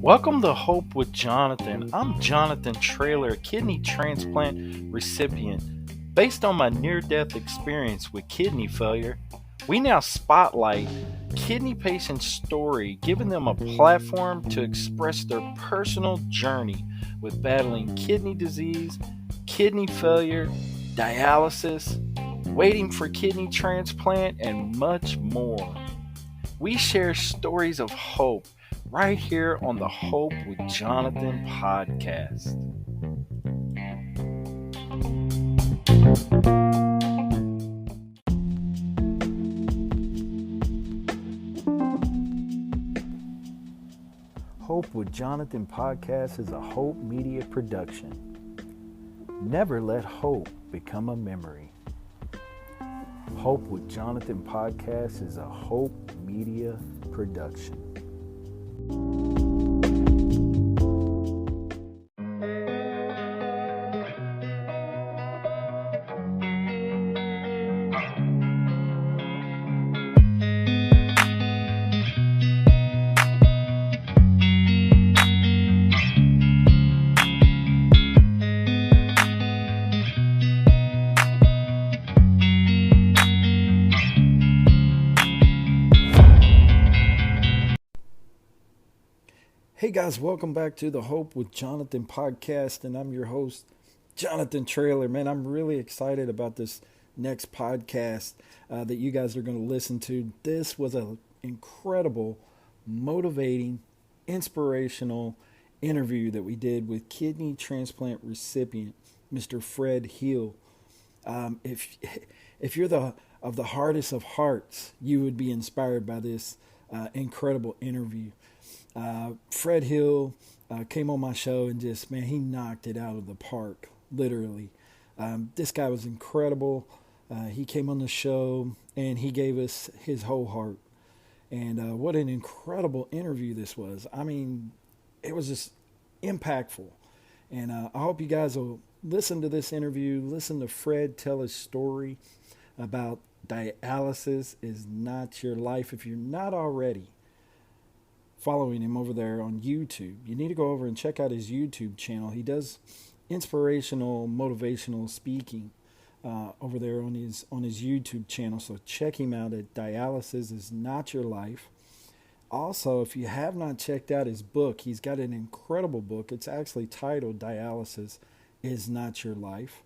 Welcome to Hope with Jonathan. I'm Jonathan Traylor, kidney transplant recipient. Based on my near-death experience with kidney failure, we now spotlight kidney patients' story, giving them a platform to express their personal journey with battling kidney disease, kidney failure, dialysis, waiting for kidney transplant, and much more. We share stories of hope right here on the Hope with Jonathan podcast. Hope with Jonathan podcast is a Hope Media production. Never let hope become a memory. Hope with Jonathan podcast is a Hope Media production. Hey guys, welcome back to the Hope with Jonathan podcast, and I'm your host, Jonathan Traylor. Man, I'm really excited about this next podcast that you guys are going to listen to. This was an incredible, motivating, inspirational interview that we did with kidney transplant recipient, Mr. Fred Hill. If you're of the hardest of hearts, you would be inspired by this incredible interview. Fred Hill came on my show and just, man, he knocked it out of the park, literally. This guy was incredible. He came on the show and he gave us his whole heart. And what an incredible interview this was. I mean, it was just impactful. And I hope you guys will listen to this interview, listen to Fred tell his story about dialysis is not your life. If you're not already following him over there on YouTube, you need to go over and check out his YouTube channel. He does inspirational, motivational speaking over there on his YouTube channel. So check him out at Dialysis is Not Your Life. Also, if you have not checked out his book, he's got an incredible book. It's actually titled Dialysis is Not Your Life.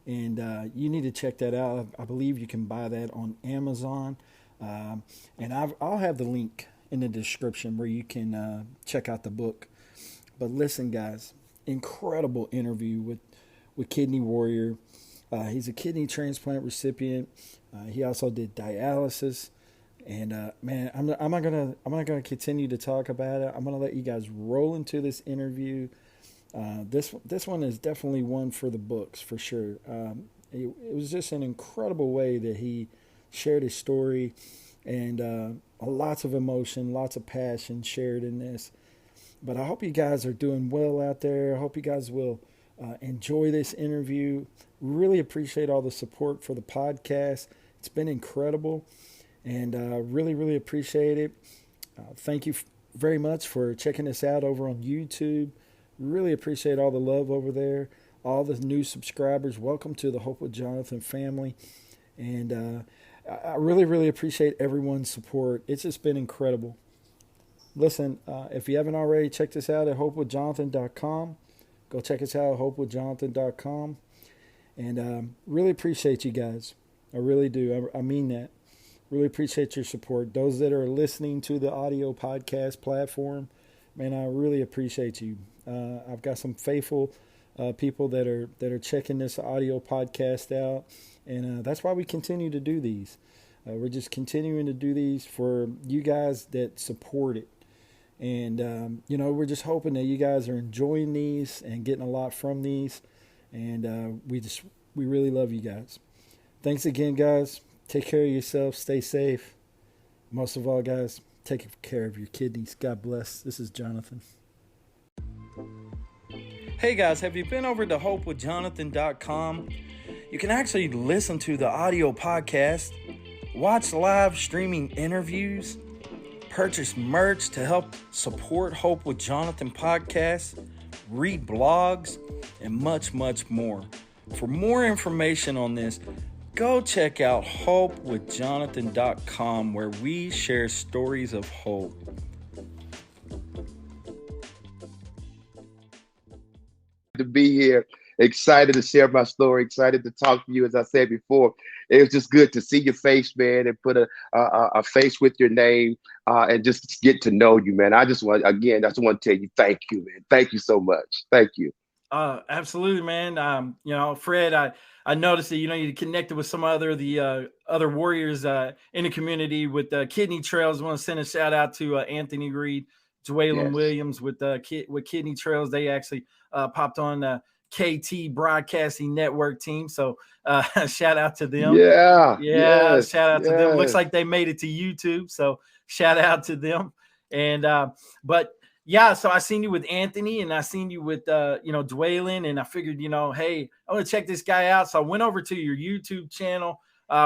And you need to check that out. I believe you can buy that on Amazon. And I'll have the link in the description where you can check out the book. But listen, guys, incredible interview with Kidney Warrior. He's a kidney transplant recipient. He also did dialysis, and man, I'm not gonna continue to talk about it. I'm gonna let you guys roll into this interview. This one is definitely one for the books for sure. It was just an incredible way that he shared his story, and lots of emotion, lots of passion shared in this. But I hope you guys are doing well out there. I hope you guys will enjoy this interview. Really appreciate all the support for the podcast. It's been incredible, and really, really appreciate it. Thank you very much for checking us out over on YouTube. Really appreciate all the love over there. All the new subscribers, welcome to the Hope with Jonathan family. And I really, really appreciate everyone's support. It's just been incredible. Listen, if you haven't already, checked us out at hopewithjonathan.com. Go check us out at hopewithjonathan.com. And really appreciate you guys. I really do. I mean that. Really appreciate your support. Those that are listening to the audio podcast platform, man, I really appreciate you. I've got some faithful people that are checking this audio podcast out. And that's why we continue to do these. We're just continuing to do these for you guys that support it. And, we're just hoping that you guys are enjoying these and getting a lot from these. And we really love you guys. Thanks again, guys. Take care of yourself. Stay safe. Most of all, guys, take care of your kidneys. God bless. This is Jonathan. Hey, guys, have you been over to hopewithjonathan.com? You can actually listen to the audio podcast watch live streaming interviews, purchase merch to help support Hope with Jonathan podcast, read blogs, and much, much more. For more information on this, go check out hopewithjonathan.com, where we share stories of hope. To be here, excited to share my story, excited to talk to you. As I said before, it was just good to see your face, man, and put a face with your name, and just get to know you, man. I just want to tell you thank you, man. Thank you so much. Thank you. Absolutely, man. Fred, I noticed that, you connected with some other warriors in the community with Kidney Trails. I want to send a shout out to Anthony Reed, Dwaylen Yes. Williams with Kidney Trails. They actually popped on the KT Broadcasting Network team. So shout out to them. Yeah. Yes, shout out to them. Looks yes. like they made it to YouTube. So shout out to them. And but yeah, so I seen you with Anthony and I seen you with Dwaylen, and I figured, hey, I want to check this guy out. So I went over to your YouTube channel,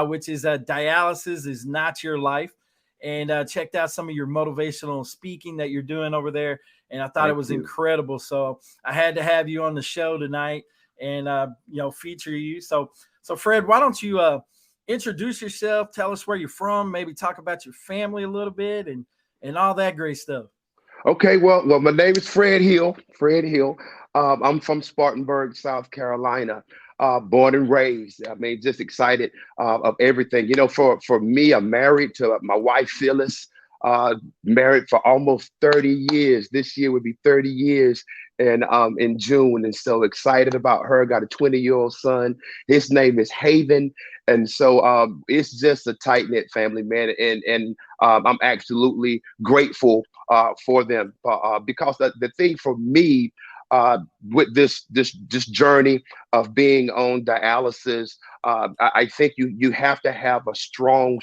which is Dialysis is Not Your Life, and checked out some of your motivational speaking that you're doing over there. And I thought it was incredible. So I had to have you on the show tonight and feature you. So Fred, why don't you introduce yourself, tell us where you're from, maybe talk about your family a little bit and all that great stuff. Okay, well, my name is Fred Hill. Fred Hill. I'm from Spartanburg, South Carolina. Born and raised. I mean, just excited of everything. For me, I'm married to my wife Phyllis. Married for almost 30 years. This year would be 30 years, and in June. And so excited about her. Got a 20-year-old son. His name is Haven. And so it's just a tight knit family, man. And I'm absolutely grateful for them because the thing for me with this journey of being on dialysis, I think you have to have a strong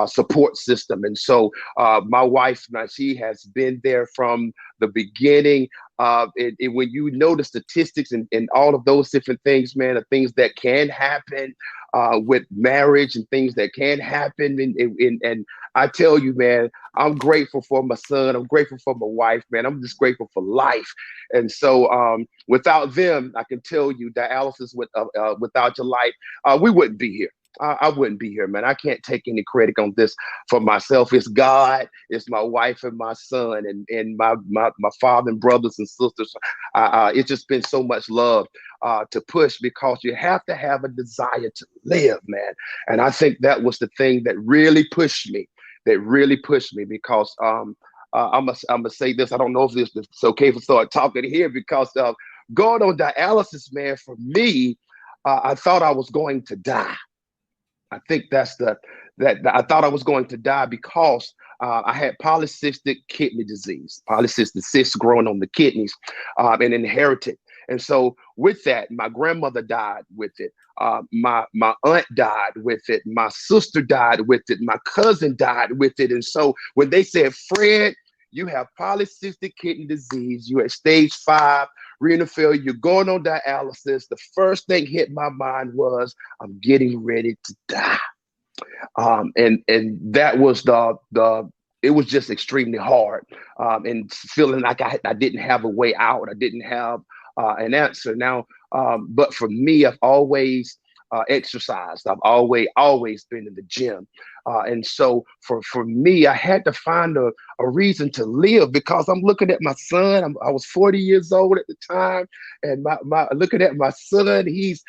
support system. And so my wife, now she has been there from the beginning. When you know the statistics and all of those different things, man, the things that can happen with marriage and things that can happen. And I tell you, man, I'm grateful for my son. I'm grateful for my wife, man. I'm just grateful for life. And so without them, I can tell you dialysis without your life, we wouldn't be here. I wouldn't be here, man. I can't take any credit on this for myself. It's God, it's my wife and my son and my father and brothers and sisters. It's just been so much love to push, because you have to have a desire to live, man. And I think that was the thing that really pushed me, because I'm gonna say this. I don't know if it's okay if I start talking here, because going on dialysis, man, for me, I thought I was going to die. I think that I thought I was going to die because I had polycystic kidney disease, polycystic cysts growing on the kidneys, and inherited. And so with that, my grandmother died with it. My aunt died with it. My sister died with it. My cousin died with it. And so when they said, Fred, you have polycystic kidney disease, you're at stage 5 renal failure, you're going on dialysis, the first thing hit my mind was, I'm getting ready to die. And that was it was just extremely hard, and feeling like I didn't have a way out. I didn't have an answer. Now, but for me, I've always exercised. I've always been in the gym. And so for me, I had to find a reason to live, because I'm looking at my son. I was 40 years old at the time, and my looking at my son, he's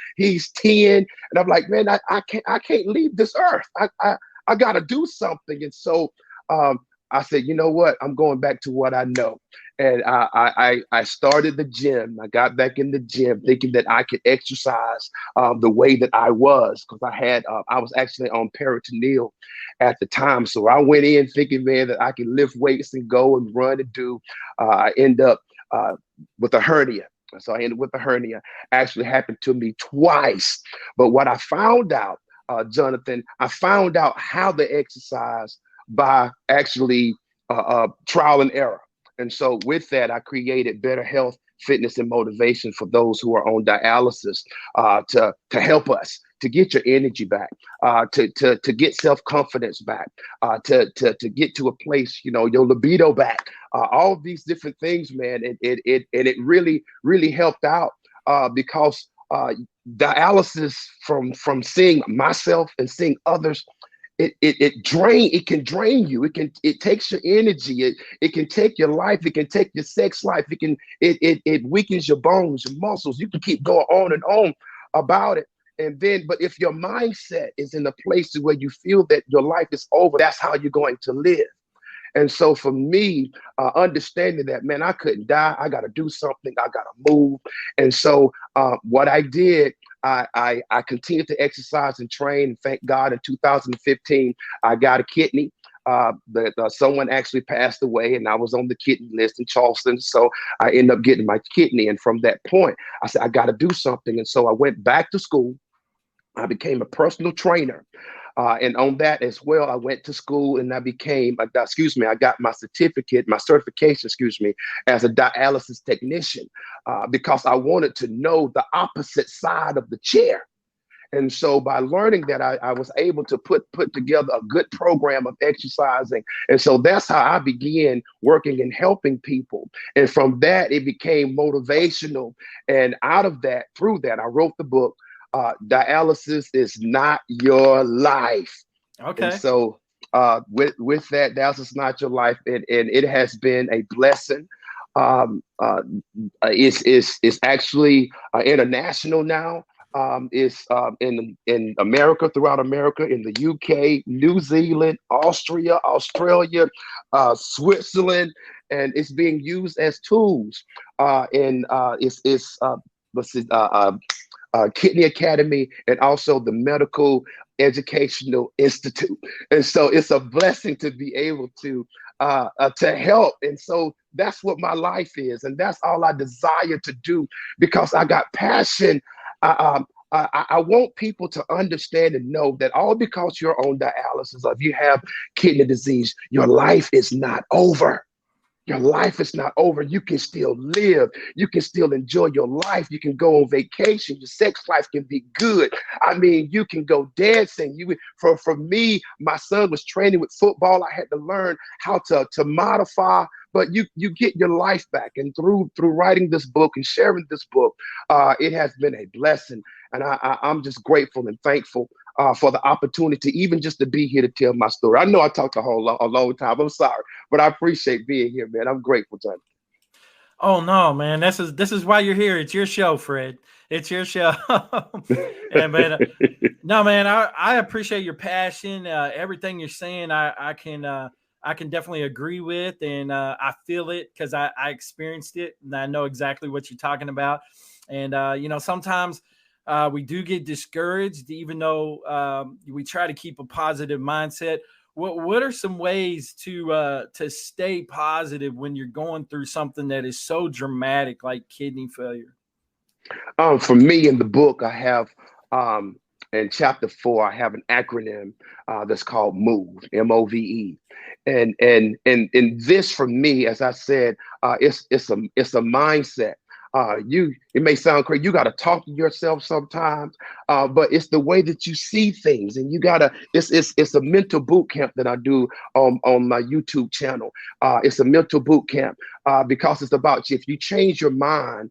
10, and I'm like, man, I can't leave this earth. I got to do something. And so I said, you know what? I'm going back to what I know. And I started the gym. I got back in the gym thinking that I could exercise the way that I was, because I was actually on peritoneal at the time. So I went in thinking, man, that I could lift weights and go and run and do. I end up with a hernia. So I ended with a hernia. Actually happened to me twice. But what I found out, Jonathan, I found out how to exercise by actually trial and error. And so with that, I created Better Health, Fitness, and Motivation for those who are on dialysis to help us to get your energy back, to get self-confidence back, to get to a place, your libido back, all of these different things, man. And it really helped out because dialysis, from seeing myself and seeing others, it can drain you. It takes your energy. It can take your life. It can take your sex life. It weakens your bones, your muscles. You can keep going on and on about it. But if your mindset is in a place where you feel that your life is over, that's how you're going to live. And so for me, understanding that, man, I couldn't die. I got to do something. I got to move. And so what I did, I continued to exercise and train. And thank God in 2015, I got a kidney. Someone actually passed away, and I was on the kidney list in Charleston. So I ended up getting my kidney. And from that point, I said, I got to do something. And so I went back to school. I became a personal trainer. And on that as well, I went to school and I got my certification, as a dialysis technician, because I wanted to know the opposite side of the chair. And so by learning that, I was able to put together a good program of exercising. And so that's how I began working and helping people. And from that, it became motivational. And through that, I wrote the book, Dialysis is Not Your Life. Okay. And so with that, dialysis is not your life. And it has been a blessing. It's actually international now. It's in America, throughout America, in the UK, New Zealand, Austria, Australia, Switzerland, and it's being used as tools. Kidney Academy, and also the Medical Educational Institute. And so it's a blessing to be able to help. And so that's what my life is. And that's all I desire to do, because I got passion. I want people to understand and know that all because you're on dialysis, or if you have kidney disease, your life is not over. Your life is not over. You can still live. You can still enjoy your life. You can go on vacation. Your sex life can be good. I mean, you can go dancing. For me, my son was training with football. I had to learn how to modify, but you get your life back. And through writing this book and sharing this book, it has been a blessing. And I'm just grateful and thankful for the opportunity, even just to be here to tell my story. I know I talked a long time. I'm sorry, but I appreciate being here, man. I'm grateful, Johnny. Oh no, man. This is why you're here. It's your show, Fred. It's your show. And man, no, man. I appreciate your passion. Everything you're saying, I can definitely agree with, and I feel it because I experienced it, and I know exactly what you're talking about. And sometimes we do get discouraged, even though we try to keep a positive mindset. What are some ways to stay positive when you're going through something that is so dramatic like kidney failure? For me, in the book, I have in chapter 4, I have an acronym that's called MOVE, MOVE, and this, for me, as I said, it's a mindset. It may sound crazy. You got to talk to yourself sometimes, but it's the way that you see things, and it's a mental boot camp that I do on my YouTube channel. It's a mental boot camp because it's about, if you change your mind,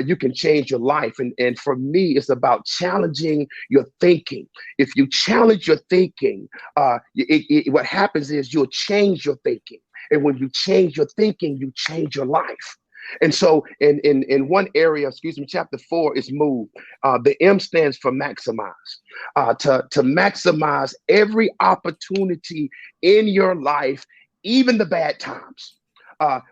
you can change your life. And for me, it's about challenging your thinking. If you challenge your thinking, what happens is you'll change your thinking. And when you change your thinking, you change your life. And so in one area, chapter 4 is MOVE. The M stands for maximize. To maximize every opportunity in your life, even the bad times.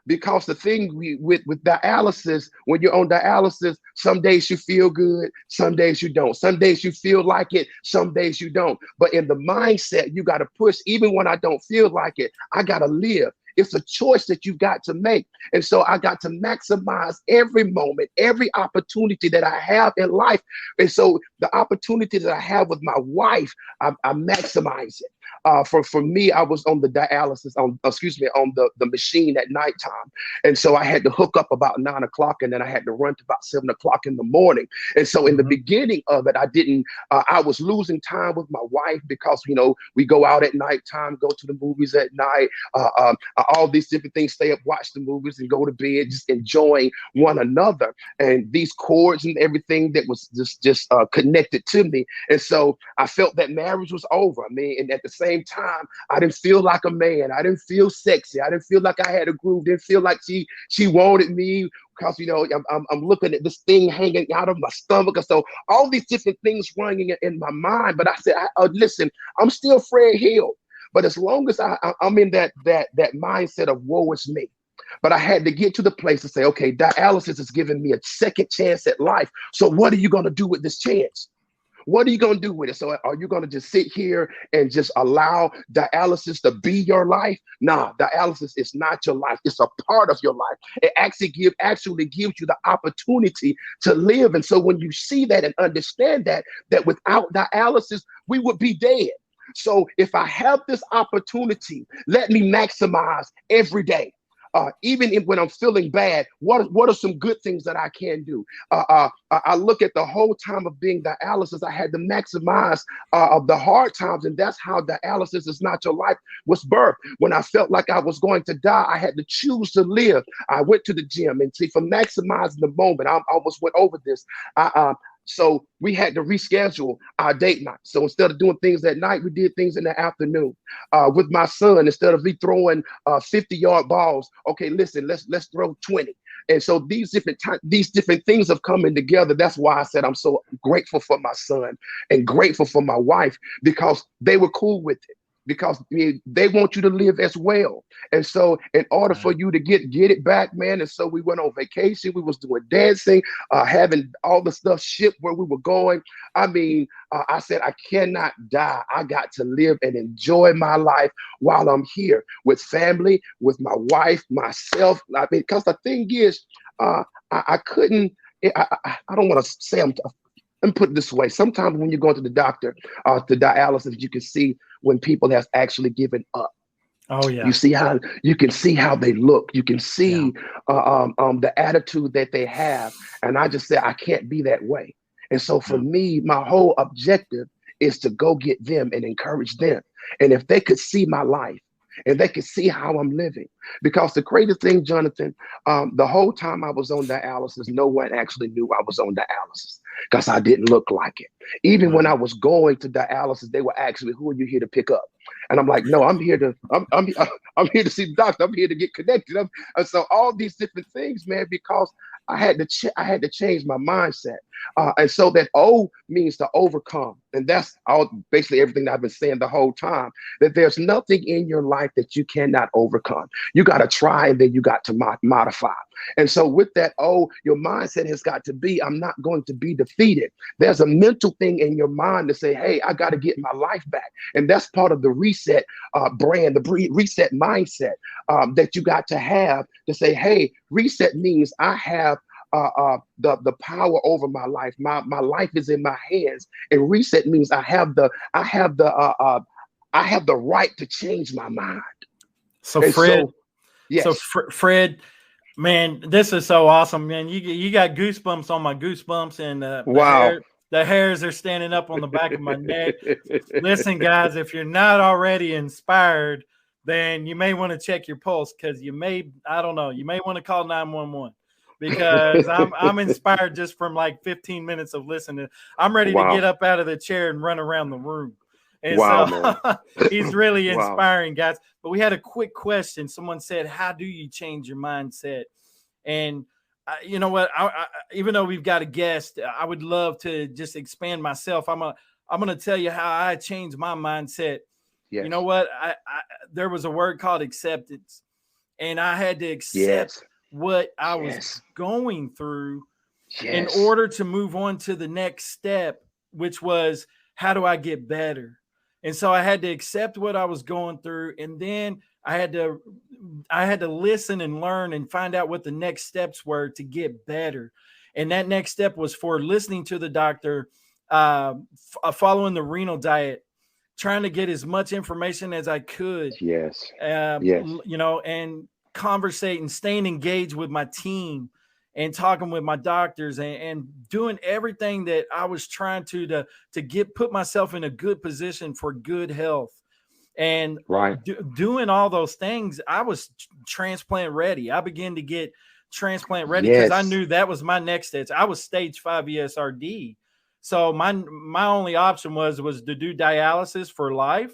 Because the thing with dialysis, when you're on dialysis, some days you feel good, some days you don't. Some days you feel like it, some days you don't. But in the mindset, you got to push. Even when I don't feel like it, I got to live. It's a choice that you've got to make. And so I got to maximize every moment, every opportunity that I have in life. And so the opportunity that I have with my wife, I maximize it. For me, I was on the dialysis, on the machine at nighttime. And so I had to hook up about 9 o'clock, and then I had to run to about 7 o'clock in the morning. And so in the beginning of it, I was losing time with my wife because, we go out at nighttime, go to the movies at night, all these different things, stay up, watch the movies and go to bed, just enjoying one another. And these cords and everything that was just connected to me. And so I felt that marriage was over. I mean, and at the same time, I didn't feel like a man. I didn't feel sexy. I didn't feel like I had a groove. Didn't feel like she wanted me because, I'm looking at this thing hanging out of my stomach. And so all these different things running in my mind. But I said, listen, I'm still Fred Hill. But as long as I'm in that mindset of woe is me. But I had to get to the place to say, okay, dialysis is giving me a second chance at life. So what are you going to do with this chance? What are you going to do with it? So are you going to just sit here and just allow dialysis to be your life? Nah, dialysis is not your life. It's a part of your life. It actually gives you the opportunity to live. And so when you see that and understand that without dialysis, we would be dead. So if I have this opportunity, let me maximize every day. Even when I'm feeling bad, what are some good things that I can do? I look at the whole time of being dialysis, I had to maximize of the hard times, and that's how dialysis is not your life was birthed. When I felt like I was going to die, I had to choose to live. I went to the gym, and see, for maximizing the moment, I almost went over this. So we had to reschedule our date night. So instead of doing things at night, we did things in the afternoon. With my son, instead of me throwing 50-yard balls, okay, listen, let's throw 20. And so these different things have coming together. That's why I said I'm so grateful for my son and grateful for my wife, because they were cool with it. Because they want you to live as well. And so in order for you to get it back, man, and so we went on vacation, we was doing dancing, having all the stuff shipped where we were going. I mean, I said, I cannot die. I got to live and enjoy my life while I'm here with family, with my wife, myself. I mean, because the thing is, I couldn't, I don't want to say and put it this way. Sometimes when you go to the doctor, to dialysis, you can see when people have actually given up. Oh yeah. You can see how they look. You can see the attitude that they have. And I just said, I can't be that way. And so for me, my whole objective is to go get them and encourage them. And if they could see my life, and they could see how I'm living. Because the crazy thing, Jonathan, the whole time I was on dialysis, no one actually knew I was on dialysis because I didn't look like it. Even when I was going to dialysis, they were actually, who are you here to pick up? And I'm like, no, I'm here to see the doctor. I'm here to get connected. And so all these different things, man, because I had to change my mindset. And so that O means to overcome. And that's basically everything that I've been saying the whole time, that there's nothing in your life that you cannot overcome. You got to try, and then you got to modify. And so with that O, your mindset has got to be, I'm not going to be defeated. There's a mental thing in your mind to say, hey, I got to get my life back. And that's part of the reset brand, the reset mindset that you got to have to say, hey, reset means I have the power over my life. My life is in my hands, and reset means I have the right to change my mind. So Fred, Fred, man, this is so awesome, man. You got goosebumps on my goosebumps, and wow. The hairs are standing up on the back of my neck. Listen, guys, if you're not already inspired, then you may want to check your pulse, because you may want to call 911. Because I'm inspired just from like 15 minutes of listening. I'm ready to get up out of the chair and run around the room. And so he's really inspiring, guys. But we had a quick question. Someone said, how do you change your mindset? And you know what? I, even though we've got a guest, I would love to just expand myself. I'm going to tell you how I changed my mindset. Yes. You know what? There was a word called acceptance. And I had to accept what I was going through in order to move on to the next step, which was, how do I get better? And so I had to accept what I was going through, and then I had to listen and learn and find out what the next steps were to get better. And that next step was for listening to the doctor, following the renal diet, trying to get as much information as I could. Yes. Yes. You know, and conversating, staying engaged with my team and talking with my doctors and doing everything that I was trying to put myself in a good position for good health. And doing all those things, I was transplant ready. I began to get transplant ready because I knew that was my next stage. I was stage 5 ESRD. So my only option was to do dialysis for life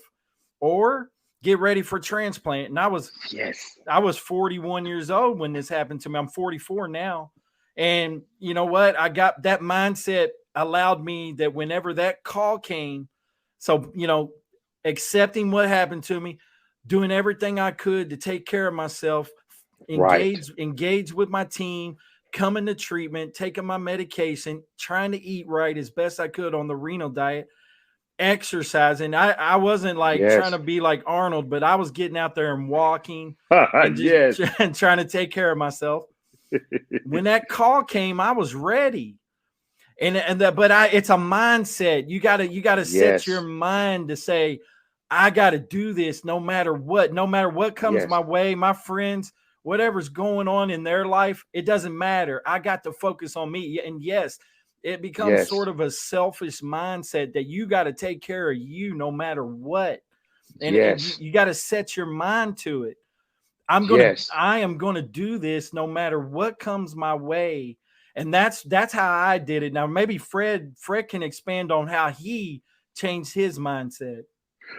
or get ready for transplant. And I was 41 years old when this happened to me. I'm 44 now. And you know what? I got that mindset allowed me that whenever that call came, so, you know, accepting what happened to me, doing everything I could to take care of myself, engage with my team, coming to treatment, taking my medication, trying to eat right as best I could on the renal diet, exercising. I wasn't like trying to be like Arnold, but I was getting out there and walking and just and trying to take care of myself. When that call came, I was ready. It's a mindset. You gotta set your mind to say, I gotta do this no matter what comes my way, my friends, whatever's going on in their life, it doesn't matter. I got to focus on me. And yes, it becomes sort of a selfish mindset that you got to take care of you no matter what. And you got to set your mind to it. I am going to do this no matter what comes my way. And that's how I did it. Now, maybe Fred can expand on how he changed his mindset.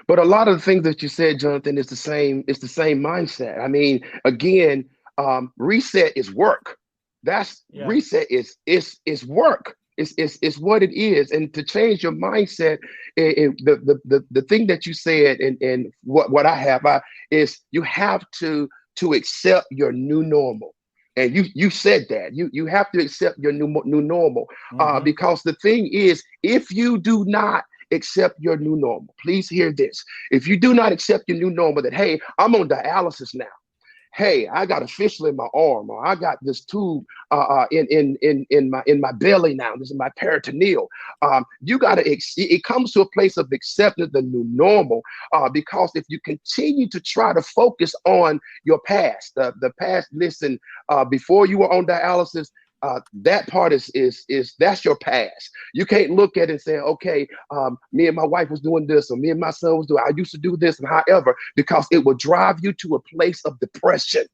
But a lot of the things that you said, Jonathan, is the same. It's the same mindset. I mean, again, reset is work. Reset is work. It's what it is. And to change your mindset, the thing that you said, and what I have is you have to accept your new normal. And you said that you have to accept your new normal, because the thing is, if you do not accept your new normal, please hear this. If you do not accept your new normal, that, hey, I'm on dialysis now. Hey, I got a fistula in my arm, or I got this tube in my belly now. This is my peritoneal. You got to. It comes to a place of accepting the new normal, because if you continue to try to focus on your past, the past. Listen, before you were on dialysis, that part is that's your past. You can't look at it and say, okay, me and my wife was doing this, or me and my son was doing, I used to do this, and however, because it will drive you to a place of depression,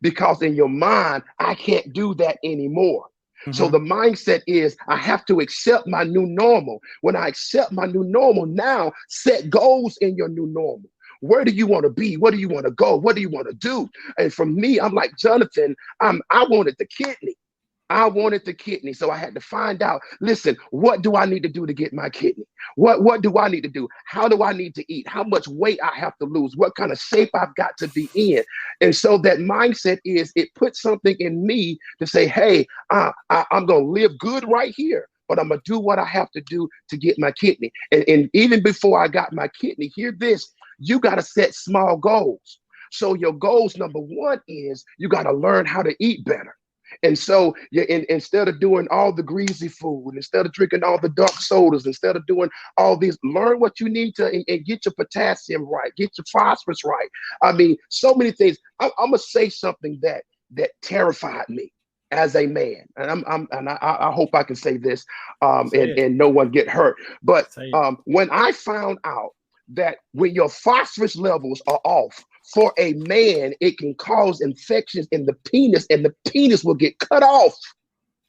because in your mind, I can't do that anymore. So the mindset is, I have to accept my new normal. When I accept my new normal, now set goals in your new normal. Where do you want to be? Where do you want to go? What do you want to do? And for me, I'm like Jonathan, I wanted the kidney. I wanted the kidney. So I had to find out, listen, what do I need to do to get my kidney? What do I need to do? How do I need to eat? How much weight I have to lose? What kind of shape I've got to be in? And so that mindset is, it puts something in me to say, hey, I'm going to live good right here, but I'm going to do what I have to do to get my kidney. And even before I got my kidney, hear this, you got to set small goals. So your goals, number one, is you got to learn how to eat better. And so instead of doing all the greasy food, instead of drinking all the dark sodas, instead of doing all these, learn what you need to and get your potassium right, get your phosphorus right. I mean, so many things. I'm gonna say something that terrified me as a man, and I hope I can say this, and no one get hurt. But when I found out that when your phosphorus levels are off, for a man, it can cause infections in the penis, and the penis will get cut off.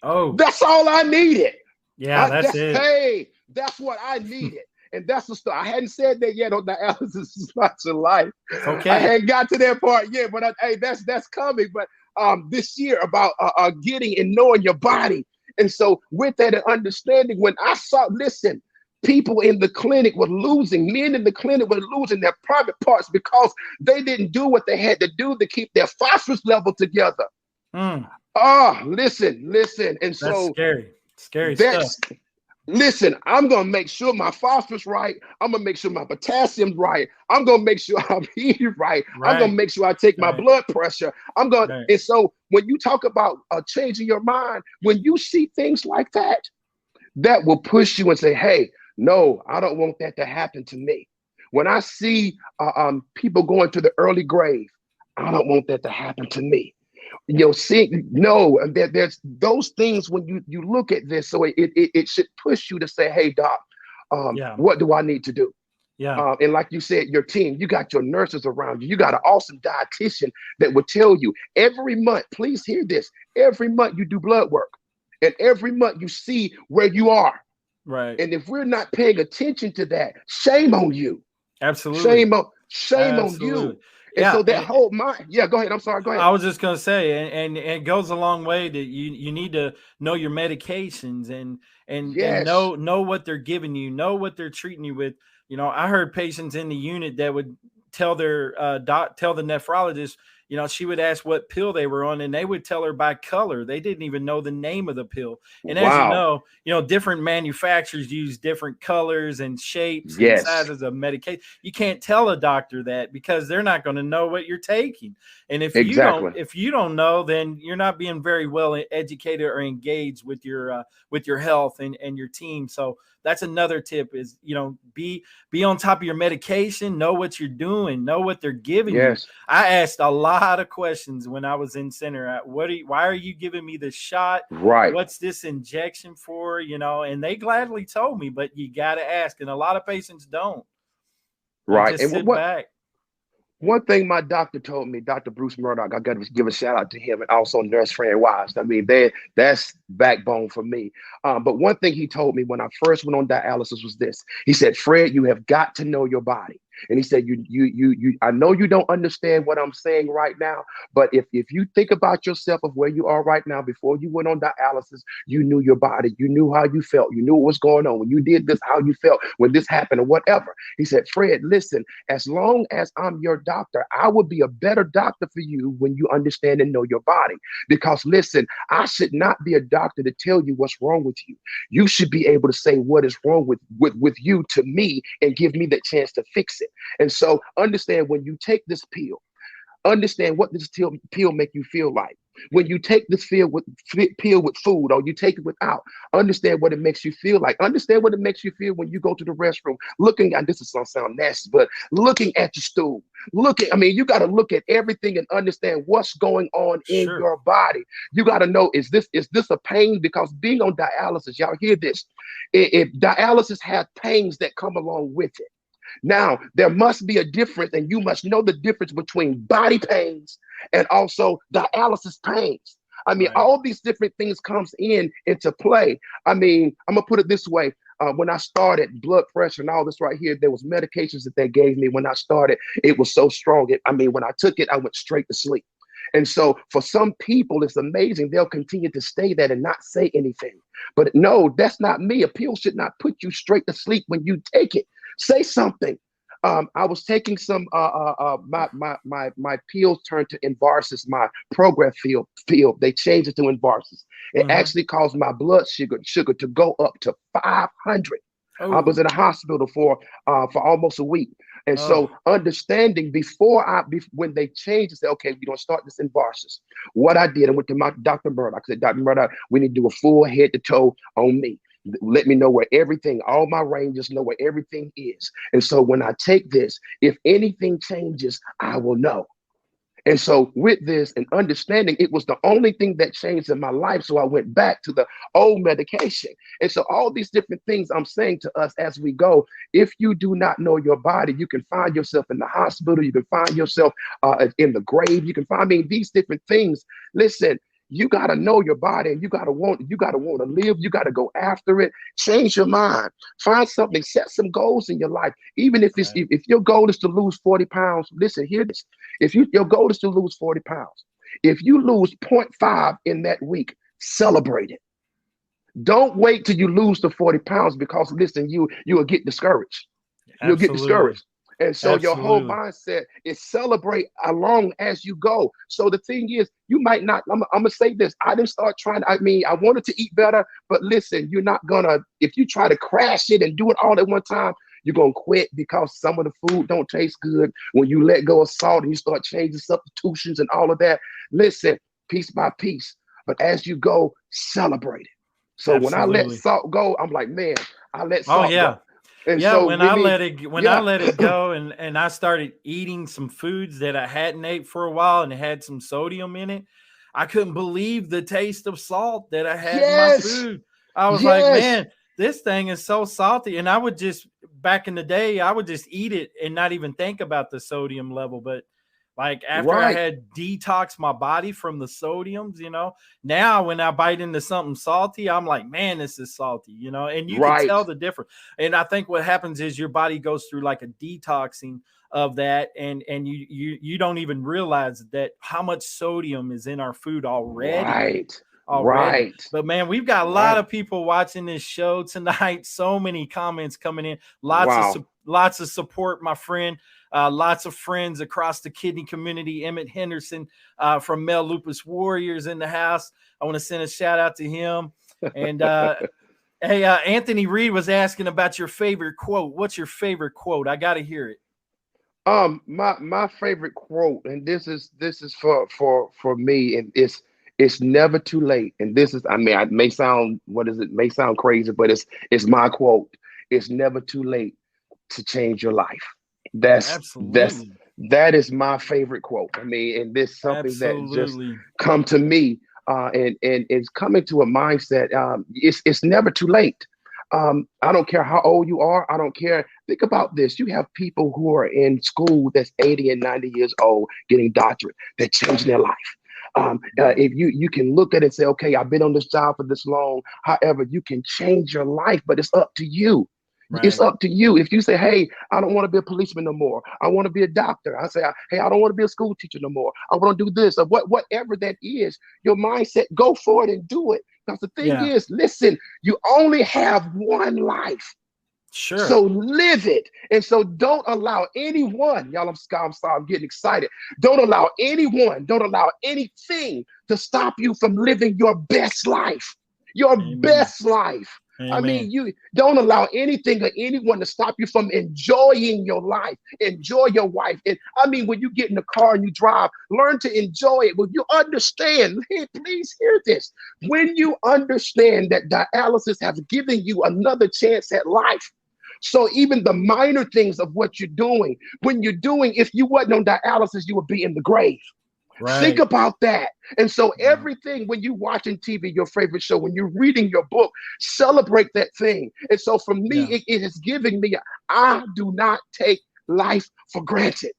Oh, that's all I needed. Yeah, that's it. Hey, that's what I needed. And that's the stuff. I hadn't said that yet on dialysis is not your life. Okay. I hadn't got to that part yet, but hey, that's coming. But this year about getting and knowing your body. And so with that understanding, when I saw, listen, people in the clinic were losing, men in the clinic were losing their private parts because they didn't do what they had to do to keep their phosphorus level together. Listen. And so that's scary stuff. Listen, I'm going to make sure my phosphorus right. I'm going to make sure my potassium's right. I'm going to make sure I'm eating right. I'm going to make sure I take my blood pressure. And so when you talk about changing your mind, when you see things like that, that will push you and say, hey, no, I don't want that to happen to me. When I see people going to the early grave, I don't want that to happen to me. See, no, there's those things when you look at this. So it should push you to say, hey, doc, what do I need to do? Yeah. And like you said, your team, you got your nurses around you. You got an awesome dietitian that will tell you every month, please hear this, every month you do blood work. And every month you see where you are. Right. And if we're not paying attention to that, shame on you. Absolutely. Shame on you. And so that whole mind, go ahead. I'm sorry. Go ahead. I was just gonna say, and it goes a long way that you need to know your medications and know what they're giving you, know what they're treating you with. I heard patients in the unit that would tell their tell the nephrologist, she would ask what pill they were on, and they would tell her by color. They didn't even know the name of the pill. And as you know, different manufacturers use different colors and shapes and sizes of medication. You can't tell a doctor that because they're not going to know what you're taking. And if you don't know, then you're not being very well educated or engaged with your health and your team. So that's another tip is, be on top of your medication, know what you're doing, know what they're giving you. I asked a lot of questions when I was in center. Why are you giving me this shot? Right. What's this injection for? And they gladly told me, but you got to ask. And a lot of patients don't. Right. Just sit back. One thing my doctor told me, Dr. Bruce Murdoch, I got to give a shout out to him, and also Nurse Fran Wise. I mean, that's backbone for me. But one thing he told me when I first went on dialysis was this. He said, Fred, you have got to know your body. And he said, I know you don't understand what I'm saying right now, but if you think about yourself of where you are right now, before you went on dialysis, you knew your body, you knew how you felt, you knew what was going on when you did this, how you felt when this happened or whatever. He said, Fred, listen, as long as I'm your doctor, I would be a better doctor for you when you understand and know your body. Because listen, I should not be a doctor to tell you what's wrong with you. You should be able to say what is wrong with you to me and give me the chance to fix it. And so understand, when you take this pill, understand what this pill make you feel like. When you take this pill with food, or you take it without, understand what it makes you feel like. Understand what it makes you feel when you go to the restroom, looking at, this is gonna sound nasty, but looking at your stool. You got to look at everything and understand what's going on in your body. You got to know, is this a pain? Because being on dialysis, y'all hear this, if dialysis has pains that come along with it. Now, there must be a difference, and you must know the difference between body pains and also dialysis pains. All these different things comes into play. I'm going to put it this way. When I started, blood pressure and all this right here, there was medications that they gave me when I started. It was so strong. When I took it, I went straight to sleep. And so for some people, it's amazing. They'll continue to stay there and not say anything. But no, that's not me. A pill should not put you straight to sleep when you take it. Say something. I was taking some my pills turned to Envarsus, my Progress field. They changed it to Envarsus. It actually caused my blood sugar to go up to 500. I was in a hospital for almost a week. And so understanding when they changed and said, okay, we're going to start this Envarsus. What I did, I went to my Dr. Murdoch. I said, Dr. Murdoch, we need to do a full head to toe on me. Let me know where everything, all my ranges, know where everything is. And so when I take this, if anything changes, I will know. And so with this and understanding, it was the only thing that changed in my life. So I went back to the old medication. And so all these different things I'm saying to us as we go, if you do not know your body, you can find yourself in the hospital. You can find yourself in the grave. You can find these different things. Listen, you got to know your body, and you got to want to live. You got to go after it. Change your mind. Find something. Set some goals in your life. Even if if your goal is to lose 40 pounds, listen, hear this. If your goal is to lose 40 pounds, if you lose 0.5 in that week, celebrate it. Don't wait till you lose the 40 pounds because listen, you will get discouraged. You'll get discouraged. And so your whole mindset is celebrate along as you go. So the thing is, you might not, I'm going to say this. I didn't start trying, I wanted to eat better, but listen, you're not going to, if you try to crash it and do it all at one time, you're going to quit because some of the food don't taste good. When you let go of salt and you start changing substitutions and all of that, listen, piece by piece. But as you go, celebrate it. So when I let Absolutely. salt go, I'm like, man, I let Oh salt yeah. go. And Yeah, so when we I need, let it yeah, go and I started eating some foods that I hadn't ate for a while and it had some sodium in it, I couldn't believe the taste of salt that I had in my yes, food. I was like, yes, man, this thing is so salty. And I would just back in the day, I would just eat it and not even think about the sodium level. But like after I right, had detoxed my body from the sodiums, now when I bite into something salty, I'm like, man, this is salty, and you could right, tell the difference. And I think what happens is your body goes through like a detoxing of that, and you don't even realize that how much sodium is in our food already. right, Already. right, But man, we've got a lot right. of people watching this show tonight. So many comments coming in. Wow. Lots of support, my friend. Lots of friends across the kidney community. Emmett Henderson from Mel Lupus Warriors in the house. I want to send a shout out to him. And hey, Anthony Reed was asking about your favorite quote. What's your favorite quote? I got to hear it. My favorite quote, and this is for me, and it's never too late. And this is, I mean, it may sound, what is it? May sound crazy, but it's my quote. It's never too late to change your life. That's that's Absolutely. that is my favorite quote. I mean, and this is something that just Absolutely. come to me, and it's coming to a mindset. It's never too late. I don't care how old you are. I don't care. Think about this. You have people who are in school that's 80 and 90 years old getting doctorate. They're changing their life. If you can look at it and say, okay, I've been on this job for this long. However, you can change your life, but it's up to you. It's Right. up to you. If you say, hey, I don't want to be a policeman no more. I want to be a doctor. I say, hey, I don't want to be a school teacher no more. I want to do this or whatever that is, your mindset, go for it and do it. Because the thing Yeah. is, listen, you only have one life. Sure. So live it. And so don't allow anyone, y'all, I'm sorry, I'm getting excited. Don't allow anything to stop you from living your best life. Your Amen. best life. I Amen. mean, you don't allow anything or anyone to stop you from enjoying your life. Enjoy your wife. And I mean, when you get in the car and you drive, learn to enjoy it. When you understand, hey, please hear this. When you understand that dialysis has given you another chance at life, so even the minor things of what you're doing, when you're doing, if you wasn't on dialysis, you would be in the grave. Think Right. about that. And so Yeah. everything, when you're watching TV, your favorite show, when you're reading your book, celebrate that thing. And so for me, Yeah. it has given me, I do not take life for granted.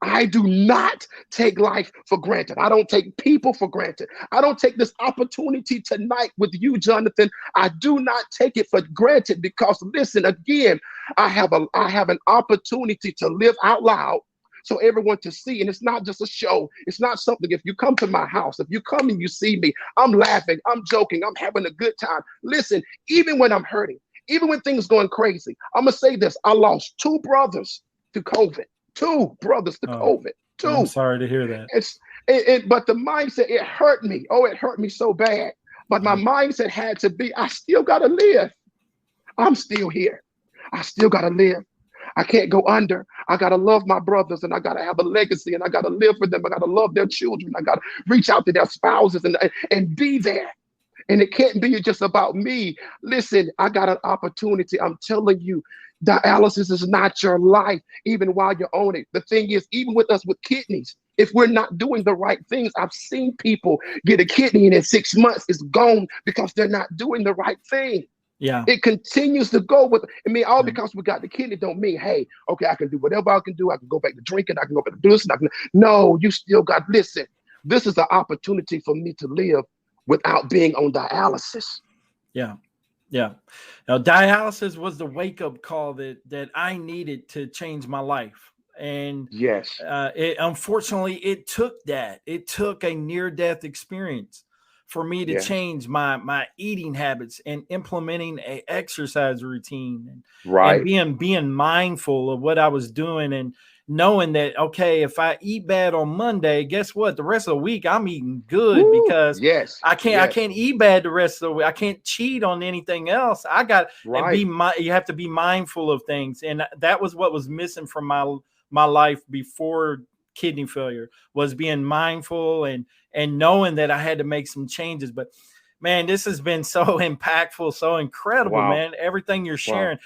I do not take life for granted. I don't take people for granted. I don't take this opportunity tonight with you, Jonathan. I do not take it for granted because, listen, again, I have an opportunity to live out loud so everyone to see. And it's not just a show. It's not something. If you come to my house, if you come and you see me, I'm laughing, I'm joking, I'm having a good time. Listen, even when I'm hurting, even when things going crazy, I'm gonna say this: I lost two brothers to COVID. Two brothers to Oh, COVID. I'm Two. sorry to hear that. But the mindset, it hurt me. Oh, it hurt me so bad. But my Yeah. mindset had to be, I still gotta live. I'm still here. I still gotta live. I can't go under. I gotta love my brothers and I gotta have a legacy and I gotta live for them. I gotta love their children. I gotta reach out to their spouses and be there. And it can't be just about me. Listen, I got an opportunity. I'm telling you, dialysis is not your life, even while you're on it. The thing is, even with us with kidneys, if we're not doing the right things, I've seen people get a kidney and in 6 months it's gone because they're not doing the right thing. Yeah. It continues to go with, I mean, all Yeah. because we got the kidney don't mean, hey, okay, I can do whatever I can do. I can go back to drinking. I can go back to doing this. No, you still got, listen, this is an opportunity for me to live without being on dialysis. Yeah. Yeah. Now, dialysis was the wake up call that I needed to change my life. And Yes. unfortunately, it took that. It took a near death experience for me to Yeah. change my eating habits and implementing a exercise routine and Right. being mindful of what I was doing and knowing that, okay, if I eat bad on Monday, guess what? The rest of the week I'm eating good Woo. because Yes. I Yes. can't eat bad the rest of the week. I can't cheat on anything else. I got and Right. you have to be mindful of things. And that was what was missing from my life before kidney failure, was being mindful and knowing that I had to make some changes. But Man, this has been so impactful, so incredible, Wow. man. Everything you're Wow. sharing.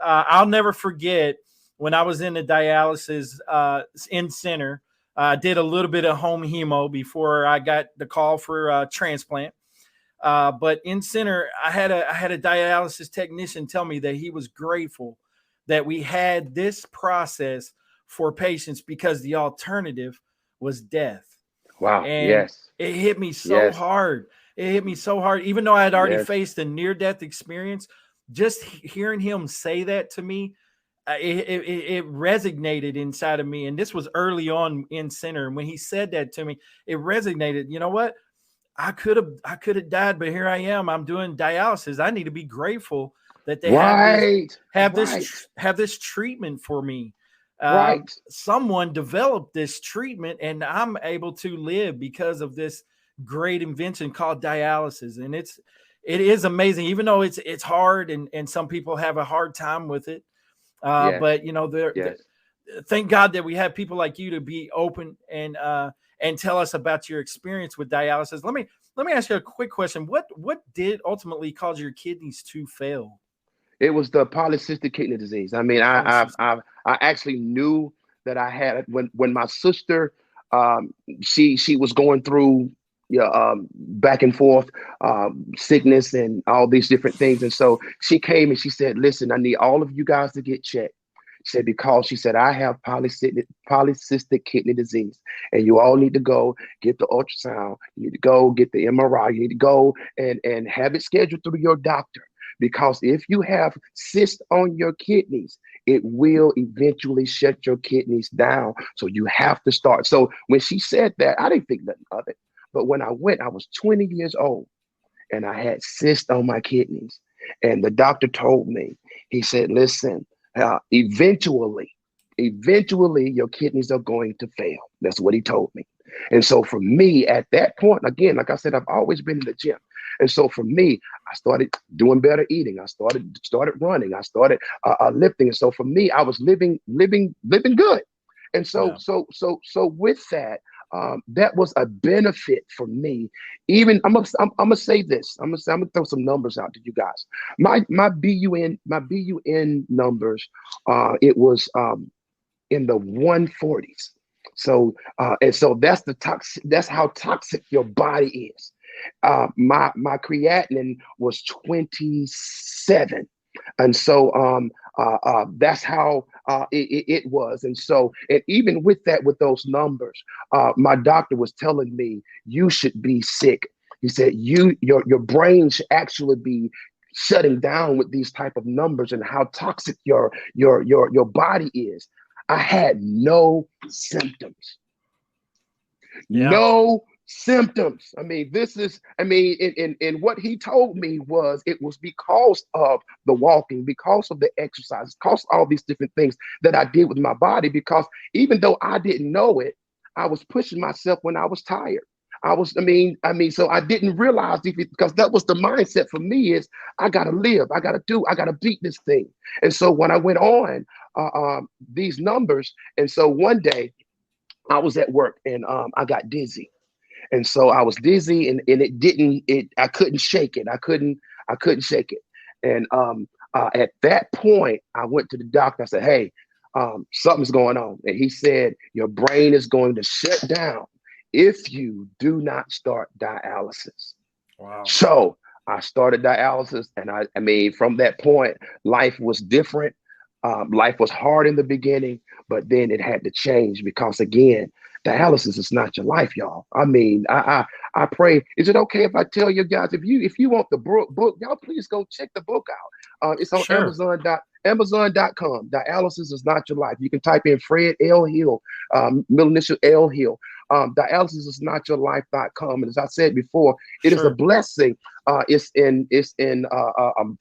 I'll never forget when I was in the dialysis in center. I did a little bit of home hemo before I got the call for transplant. But in center, I had a dialysis technician tell me that he was grateful that we had this process for patients because the alternative was death. Wow. And Yes. it hit me so Yes. hard. It hit me so hard, even though I had already Yes. faced a near-death experience. Just hearing him say that to me, it resonated inside of me. And this was early on in center. And when he said that to me, it resonated. You know what? I could have died, but here I am. I'm doing dialysis. I need to be grateful that they Right. have Right. this treatment for me. Right. Someone developed this treatment, and I'm able to live because of this great invention called dialysis. And it is amazing, even though it's hard, and some people have a hard time with it. Yes. But Yes. thank God that we have people like you to be open and tell us about your experience with dialysis. Let me ask you a quick question. What did ultimately cause your kidneys to fail? It was the polycystic kidney disease. I mean, Polycystic. I actually knew that I had it when my sister, she was going through, yeah, back and forth, sickness and all these different things. And so she came and she said, listen, I need all of you guys to get checked. She said, because she said, I have polycystic kidney disease, and you all need to go get the ultrasound. You need to go get the MRI. You need to go and have it scheduled through your doctor. Because if you have cysts on your kidneys, it will eventually shut your kidneys down. So you have to start. So when she said that, I didn't think nothing of it. But when I went, I was 20 years old and I had cysts on my kidneys. And the doctor told me, he said, listen, eventually your kidneys are going to fail. That's what he told me. And so for me at that point, again, like I said, I've always been in the gym. And so for me, I started doing better eating. I started running. I started lifting. And so for me, I was living good. And so with that, that was a benefit for me. Even I'm gonna say this. I'm gonna throw some numbers out to you guys. My BUN numbers, it was in the 140s. So and so that's that's how toxic your body is. My creatinine was 27. And so that's how it was. And so, and even with that, with those numbers, my doctor was telling me, you should be sick. He said, your brain should actually be shutting down with these type of numbers and how toxic your body is. I had no symptoms. Yeah. No symptoms. I mean, and what he told me was it was because of the walking, because of the exercise, because of all these different things that I did with my body, because even though I didn't know it, I was pushing myself when I was tired. So I didn't realize because that was the mindset for me is I got to live, I got to beat this thing. And so when I went on these numbers, and so one day I was at work and I got dizzy. And so I was dizzy and I couldn't shake it. I couldn't shake it. And at that point, I went to the doctor. I said, hey, something's going on. And he said, your brain is going to shut down if you do not start dialysis. Wow. So I started dialysis. And I mean, from that point, life was different. Life was hard in the beginning, but then it had to change because, again, dialysis is not your life, y'all. I mean, I pray. Is it okay if I tell you guys, if you want the book, y'all please go check the book out. It's on Sure. Amazon.com. Dialysis is not your life. You can type in Fred L. Hill, middle initial L. Hill. Dialysis is not your life.com. And as I said before, it is a blessing. It's in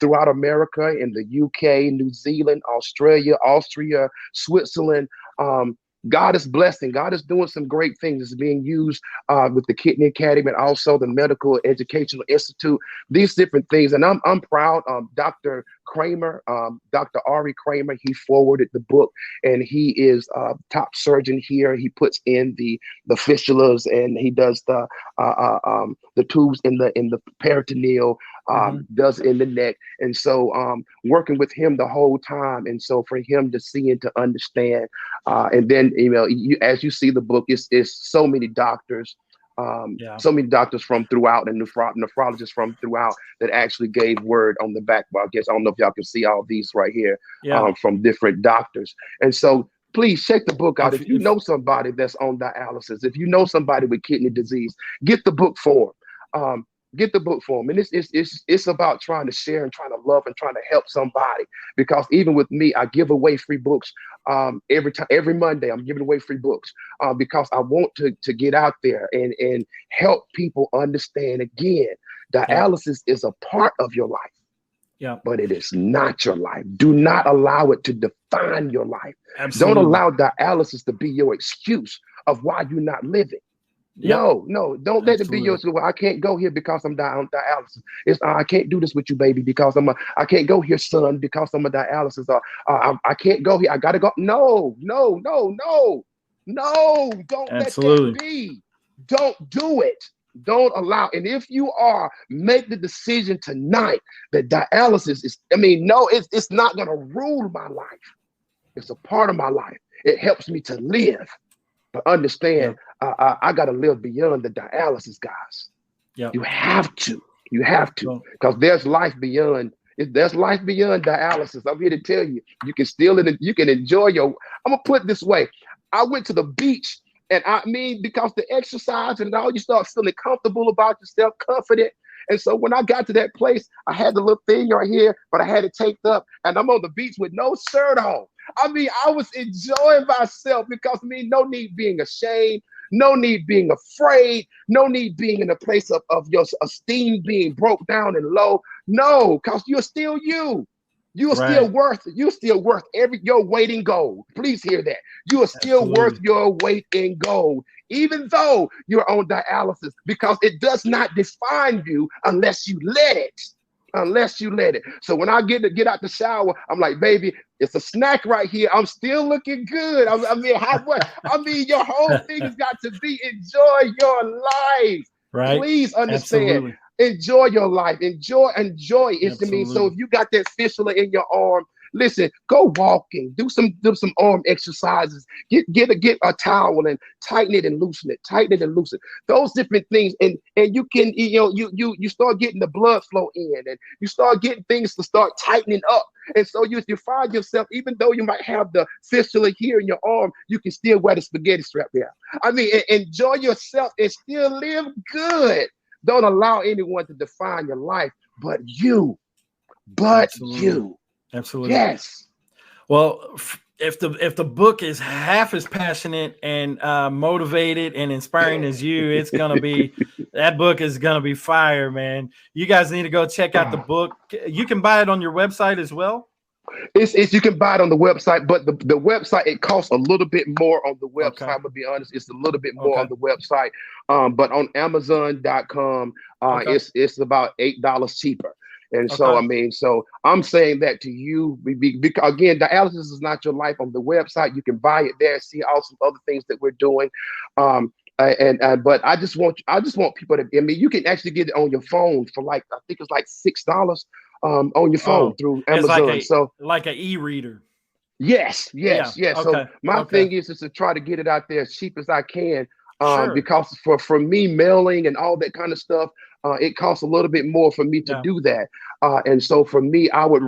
throughout America, in the UK, New Zealand, Australia, Austria, Switzerland. God is blessing. God is doing some great things. It's being used with the Kidney Academy and also the Medical Educational Institute, these different things. And I'm proud. Dr. Kramer, Dr. Ari Kramer. He forwarded the book, and he is a top surgeon here. He puts in the fistulas, and he does the tubes in the peritoneal, does in the neck. And so working with him the whole time, and so for him to see and to understand, and then as you see the book, it's so many doctors. So many doctors from throughout, and nephrologists from throughout, that actually gave word on the back. Well, I guess I don't know if y'all can see all these right here, from different doctors. And so please check the book out. If you know somebody that's on dialysis, if you know somebody with kidney disease, get the book for them. Get the book for them. And it's about trying to share and trying to love and trying to help somebody. Because even with me, I give away free books every Monday. I'm giving away free books because I want to get out there and help people understand. Again, dialysis is a part of your life, but it is not your life. Do not allow it to define your life. Absolutely. Don't allow dialysis to be your excuse of why you're not living. No, don't let it be your. Well, I can't go here because I'm on dialysis. I can't do this with you, baby, because I can't go here, son, because I'm a dialysis. I can't go here. I gotta go. No. Don't let that be. Don't do it. Don't allow. And if you make the decision tonight that dialysis is. It's not gonna rule my life. It's a part of my life. It helps me to live. But understand, I got to live beyond the dialysis, guys. You have to, because there's life beyond. There's life beyond dialysis. I'm here to tell you, you can enjoy your. I'm gonna put it this way. I went to the beach, and because the exercise and all, you start feeling comfortable about yourself, confident. And so when I got to that place, I had the little thing right here, but I had it taped up, and I'm on the beach with no shirt on. I was enjoying myself because no need being ashamed, no need being afraid, no need being in a place of your esteem being broke down and low. No, because you're still you. You're still worth your weight in gold. Please hear that. You are still worth your weight in gold, even though you're on dialysis, because it does not define you unless you let it. So when I get out the shower, I'm like, baby, it's a snack right here. I'm still looking good. Your whole thing has got to be enjoy your life. Right. Please understand. Absolutely. Enjoy your life. Enjoy it to me. So if you got that fistula in your arm, listen, go walking, do some arm exercises, get a towel and tighten it and loosen it, those different things. And you can, you start getting the blood flow in, and you start getting things to start tightening up. And so you find yourself, even though you might have the fistula here in your arm, you can still wear the spaghetti strap there. Enjoy yourself and still live good. Don't allow anyone to define your life, but you. Absolutely. Yes. Well, if the book is half as passionate and motivated and inspiring as you, it's gonna be that book is gonna be fire, man. You guys need to go check out the book. You can buy it on your website as well. You can buy it on the website, but the website, it costs a little bit more on the website. Okay. I'm gonna be honest, it's a little bit more on the website. But on Amazon.com, it's about $8 cheaper. And so, so I'm saying that to you, because again, dialysis is not your life. On the website, you can buy it there, see all some other things that we're doing. But I just want people to. You can actually get it on your phone for I think it's like $6 on your phone through Amazon. Like an e-reader. Yes. So my thing is to try to get it out there as cheap as I can. Because for me, mailing and all that kind of stuff, it costs a little bit more for me to do that. And so for me, I would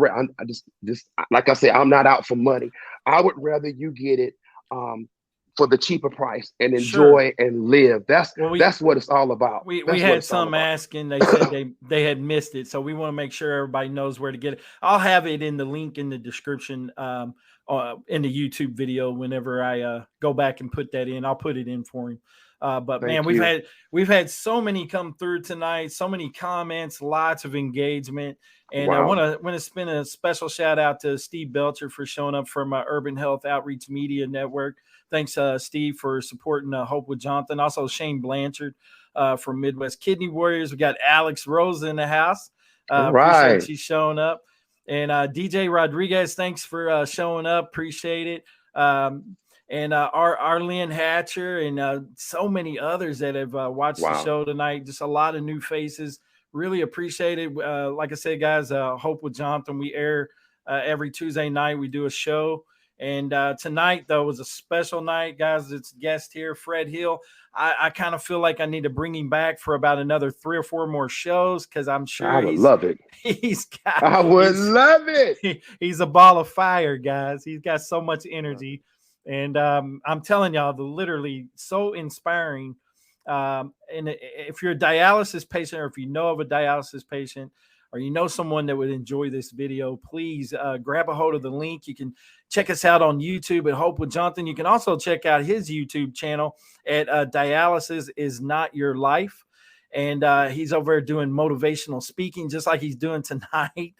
just like I said, I'm not out for money. I would rather you get it for the cheaper price and enjoy and live. That's what it's all about. We had some asking. They said they had missed it, so we want to make sure everybody knows where to get it. I'll have it in the link in the description in the YouTube video. Whenever I go back and put that in, I'll put it in for him. But man, we've had so many come through tonight, so many comments, lots of engagement, and I want to spend a special shout out to Steve Belcher for showing up from Urban Health Outreach Media Network. Thanks, Steve, for supporting Hope with Jonathan. Also, Shane Blanchard from Midwest Kidney Warriors. We got Alex Rose in the house. Appreciate you showing up. And DJ Rodriguez, thanks for showing up. Appreciate it. And Arlene Hatcher and so many others that have watched the Wow. show tonight. Just a lot of new faces. Really appreciate it. Like I said, guys, Hope with Jonathan, we air every Tuesday night. We do a show. And tonight, though, was a special night, guys. It's guest here, Fred Hill. I kind of feel like I need to bring him back for about another 3 or 4 more shows because I'm sure I would love it. I would love it. He's a ball of fire, guys. He's got so much energy. And I'm telling y'all, literally so inspiring. And if you're a dialysis patient, or if you know of a dialysis patient, or you know someone that would enjoy this video, please grab a hold of the link. You can check us out on YouTube at Hope with Jonathan. You can also check out his YouTube channel at Dialysis is Not Your Life. And he's over there doing motivational speaking, just like he's doing tonight,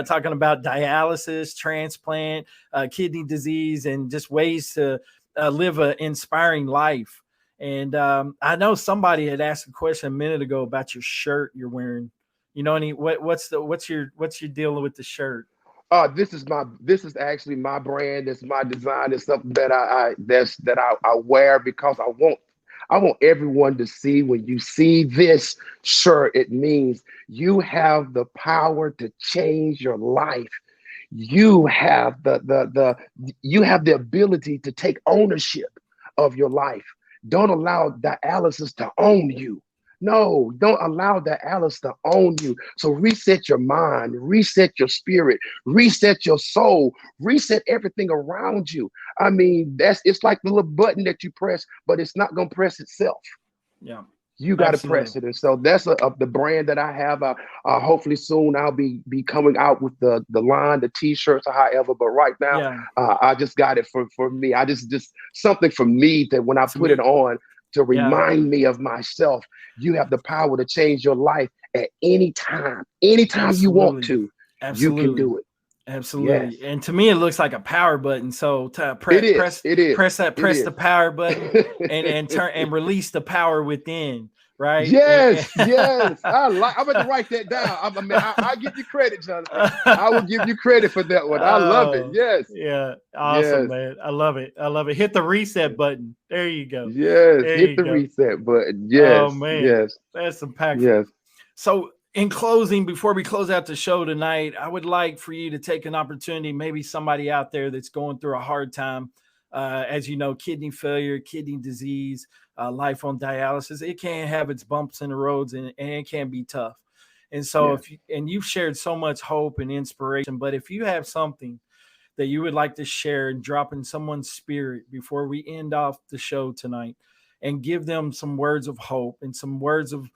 talking about dialysis, transplant, kidney disease, and just ways to live an inspiring life. And I know somebody had asked a question a minute ago about your shirt you're wearing. You know, what's your deal with the shirt? This is actually my brand. It's my design. It's something that I wear because I want everyone to see. When you see this shirt, it means you have the power to change your life. You have you have the ability to take ownership of your life. Don't allow dialysis to own you. No, don't allow dialysis to own you. So reset your mind, reset your spirit, reset your soul, reset everything around you. I mean, it's like the little button that you press, but it's not going to press itself. Yeah. You got to press it. And so that's the brand that I have. Hopefully soon I'll be coming out with the line, the t-shirts or however. But right now, I just got it for me. I just something for me that when I put it on to remind me of myself. You have the power to change your life at any time. Anytime you want to, you can do it. Absolutely. Yes. And to me, it looks like a power button. So to press the power button and release the power within. Right. Yes. Yes. I'm going to write that down. I'll give you credit, Jonathan. I will give you credit for that one. I love it. Yes. Yeah. Awesome, man. I love it. Hit the reset button. There you go. Yes. Hit the reset button. Yes. Oh, man. Yes. That's impactful. Yes. So in closing, before we close out the show tonight, I would like for you to take an opportunity, maybe somebody out there that's going through a hard time, as you know, kidney failure, kidney disease, life on dialysis. It can have its bumps in the roads and it can be tough. And so you've shared so much hope and inspiration, but if you have something that you would like to share and drop in someone's spirit before we end off the show tonight and give them some words of hope and some words of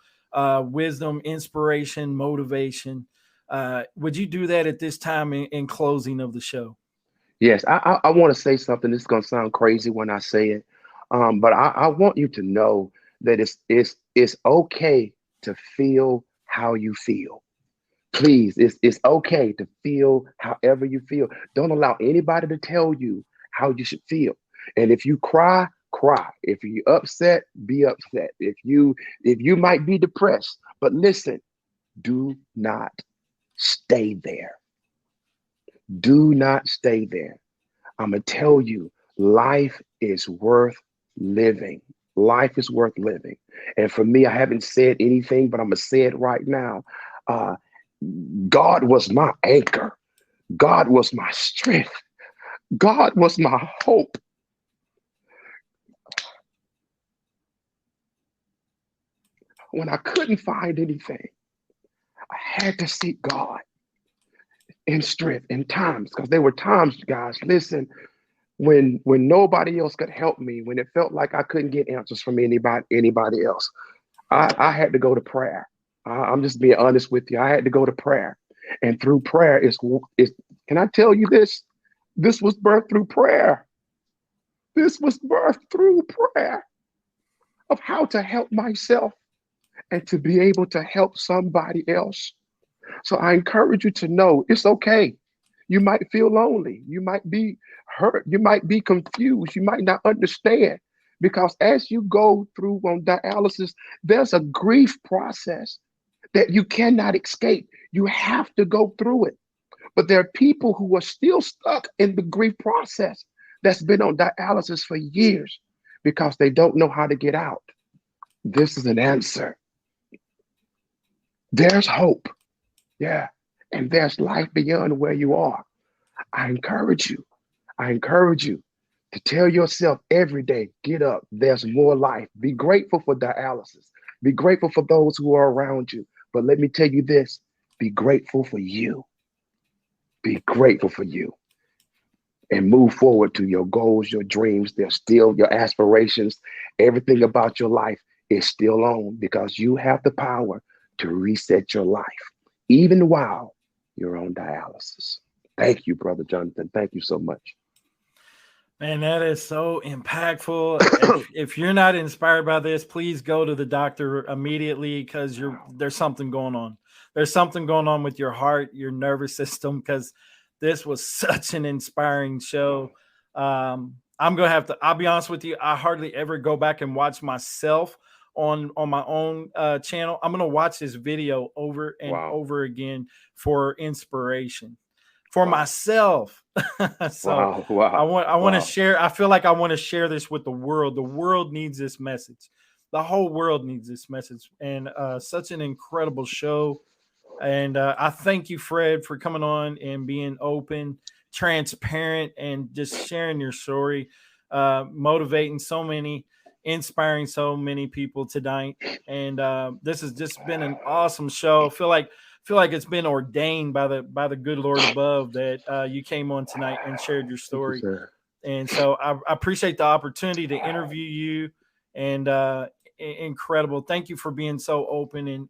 wisdom, inspiration, motivation, would you do that at this time in closing of the show? Yes, I want to say something. This is going to sound crazy when I say it. But I want you to know that it's okay to feel how you feel. Please, it's okay to feel however you feel. Don't allow anybody to tell you how you should feel. And if you cry, cry. If you're upset, be upset. If you might be depressed, but listen, do not stay there. Do not stay there. I'm going to tell you, life is worth living. Life is worth living. And for me, I haven't said anything, but I'm going to say it right now. God was my anchor. God was my strength. God was my hope. When I couldn't find anything, I had to seek God in strength in times, because there were times, guys, listen, when nobody else could help me, when it felt like I couldn't get answers from anybody else, I had to go to prayer. I'm just being honest with you. I had to go to prayer. And through prayer, can I tell you this? This was birthed through prayer. This was birthed through prayer of how to help myself and to be able to help somebody else. So I encourage you to know it's okay. You might feel lonely. You might be hurt. You might be confused. You might not understand, because as you go through on dialysis, there's a grief process that you cannot escape. You have to go through it. But there are people who are still stuck in the grief process that's been on dialysis for years because they don't know how to get out. This is an answer. There's hope. Yeah. And there's life beyond where you are. I encourage you to tell yourself every day, get up. There's more life. Be grateful for dialysis. Be grateful for those who are around you. But let me tell you this, be grateful for you. Be grateful for you. And move forward to your goals, your dreams. They're still your aspirations. Everything about your life is still on because you have the power to reset your life, even while you're on dialysis. Thank you, Brother Jonathan. Thank you so much. Man, that is so impactful. If you're not inspired by this, please go to the doctor immediately because there's something going on. There's something going on with your heart, your nervous system, because this was such an inspiring show. I'm going to have to, I'll be honest with you, I hardly ever go back and watch myself on my own channel. I'm going to watch this video over and over again for inspiration for myself. So I want to share. I feel like I want to share this with the world. The world needs this message. The whole world needs this message. And such an incredible show. And I thank you, Fred, for coming on and being open, transparent, and just sharing your story, motivating so many, inspiring so many people tonight. And this has just been an awesome show. I feel like it's been ordained by the good Lord above that you came on tonight and shared your story. And so I appreciate the opportunity to interview you, and incredible. Thank you for being so open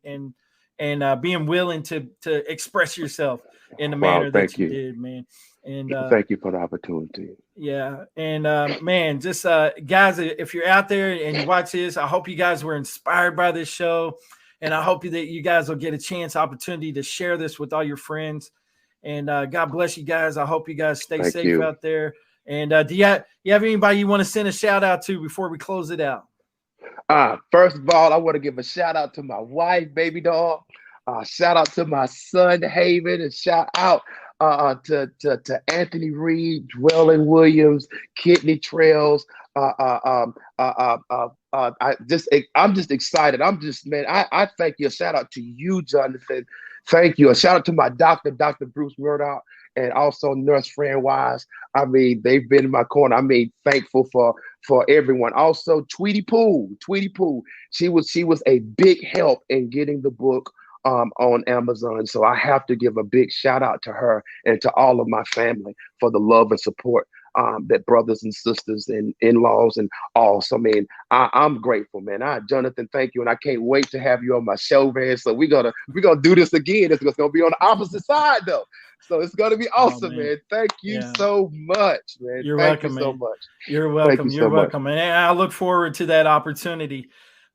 and being willing to express yourself in the manner that you did, man. And thank you for the opportunity. Yeah. And man, just guys, if you're out there and you watch this, I hope you guys were inspired by this show. And I hope that you guys will get a opportunity to share this with all your friends. And God bless you guys. I hope you guys stay safe out there. And do you have anybody you want to send a shout out to before we close it out? First of all, I want to give a shout out to my wife, baby doll. Shout out to my son, Haven, and shout out to Anthony Reed, Dwellin Williams, Kidney Trails. I'm just excited. I thank you. A shout out to you, Jonathan. Thank you. A shout out to my doctor, Dr. Bruce Murdoch, and also Nurse Fran Wise. I mean, they've been in my corner. I mean, thankful for everyone. Also, Tweety Pooh. She was a big help in getting the book on Amazon. So I have to give a big shout out to her and to all of my family for the love and support that brothers and sisters and in-laws and all. So, man, I'm grateful, man. Jonathan, thank you. And I can't wait to have you on my show, man. So we're gonna do this again. It's gonna be on the opposite side though. So it's gonna be awesome, man. Thank you so much, man. You're welcome, man. So much. You're welcome. You're welcome. And I look forward to that opportunity.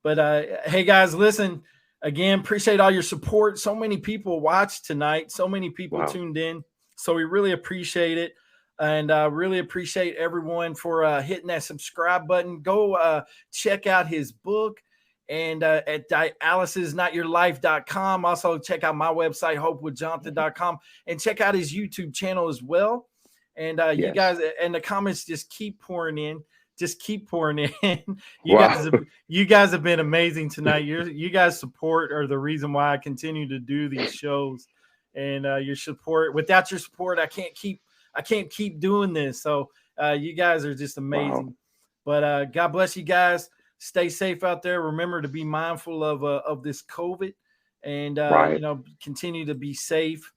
But hey guys, listen, again, appreciate all your support. So many people watched tonight. So many people tuned in. So we really appreciate it. And really appreciate everyone for hitting that subscribe button. Go check out his book and at dialysisnotyourlife.com. Also check out my website, hopewithjonathan.com, and check out his YouTube channel as well. And you guys, and the comments just keep pouring in. Just keep pouring in. You guys have been amazing tonight. You guys' support are the reason why I continue to do these shows. And your support, without your support, I can't keep doing this. So you guys are just amazing. But God bless you guys. Stay safe out there. Remember to be mindful of this COVID, and continue to be safe.